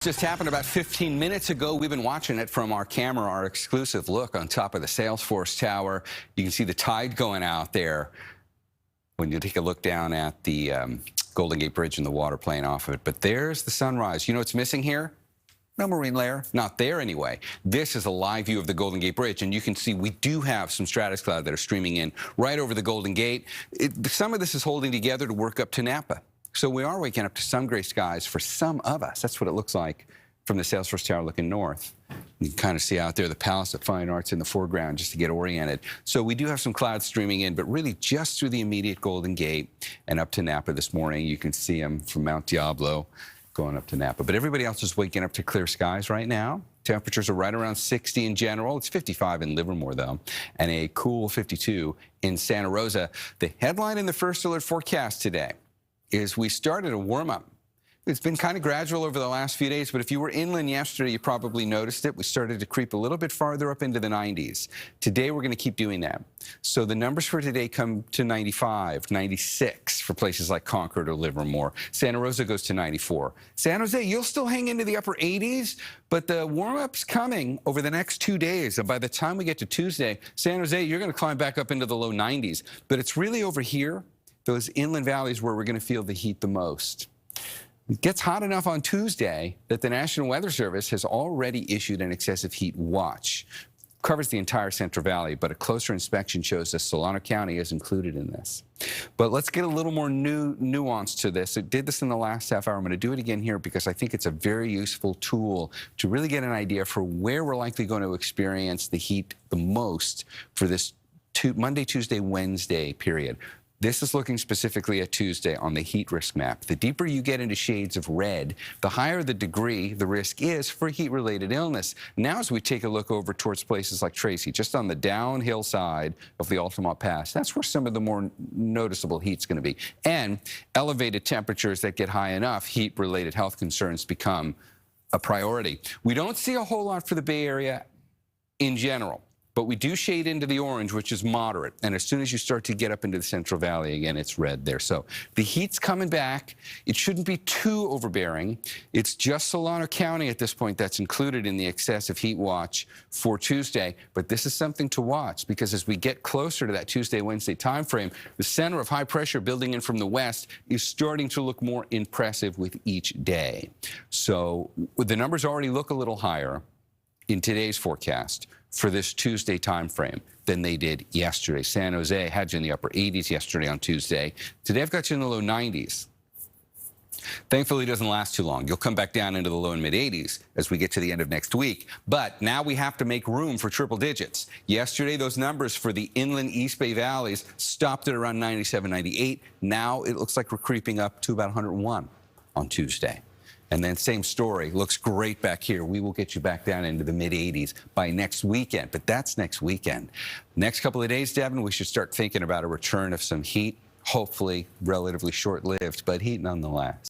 Just happened about 15 minutes ago. We've been watching it from our camera, our exclusive look on top of the Salesforce Tower. You can see the tide going out there when you take a look down at the Golden Gate Bridge and the water playing off of it. But there's the sunrise. You know what's missing here? No marine layer, not there anyway. This is a live view of the Golden Gate Bridge, and you can see we do have some stratus cloud that are streaming in right over the Golden Gate. Some of this is holding together to work up to Napa. So we are waking up to some gray skies for some of us. That's what it looks like from the Salesforce Tower looking north. You can kind of see out there the Palace of Fine Arts in the foreground just to get oriented. So we do have some clouds streaming in, but really just through the immediate Golden Gate and up to Napa this morning. You can see them from Mount Diablo going up to Napa. But everybody else is waking up to clear skies right now. Temperatures are right around 60 in general. It's 55 in Livermore, though, and a cool 52 in Santa Rosa. The headline in the First Alert forecast today is we started a warm-up. It's been kind of gradual over the last few days, but if you were inland yesterday, you probably noticed it. We started to creep a little bit farther up into the 90s. Today, we're going to keep doing that. So the numbers for today come to 95, 96 for places like Concord or Livermore. Santa Rosa goes to 94. San Jose, you'll still hang into the upper 80s, but the warm-up's coming over the next 2 days. And by the time we get to Tuesday, San Jose, you're going to climb back up into the low 90s. But it's really over here, those inland valleys, where we're going to feel the heat the most. It gets hot enough on Tuesday that the National Weather Service has already issued an excessive heat watch. Covers the entire Central Valley, but a closer inspection shows that Solano County is included in this. But let's get a little more nuance to this. I did this in the last half hour. I'm going to do it again here because I think it's a very useful tool to really get an idea for where we're likely going to experience the heat the most for this Monday, Tuesday, Wednesday period. This is looking specifically at Tuesday on the heat risk map. The deeper you get into shades of red, the higher the degree the risk is for heat-related illness. Now, as we take a look over towards places like Tracy, just on the downhill side of the Altamont Pass, that's where some of the more noticeable heat's going to be. And elevated temperatures that get high enough, heat-related health concerns become a priority. We don't see a whole lot for the Bay Area in general, but we do shade into the orange, which is moderate. And as soon as you start to get up into the Central Valley, again, it's red there. So the heat's coming back. It shouldn't be too overbearing. It's just Solano County at this point that's included in the excessive heat watch for Tuesday. But this is something to watch because as we get closer to that Tuesday, Wednesday timeframe, the center of high pressure building in from the west is starting to look more impressive with each day. So the numbers already look a little higher in today's forecast for this Tuesday timeframe than they did yesterday. San Jose had you in the upper 80s yesterday on Tuesday. Today I've got you in the low 90s. Thankfully, it doesn't last too long. You'll come back down into the low and mid 80s as we get to the end of next week. But now we have to make room for triple digits. Yesterday, those numbers for the inland East Bay valleys stopped at around 97, 98. Now it looks like we're creeping up to about 101 on Tuesday. And then same story, looks great back here. We will get you back down into the mid-80s by next weekend, but that's next weekend. Next couple of days, Devin, we should start thinking about a return of some heat, hopefully relatively short-lived, but heat nonetheless.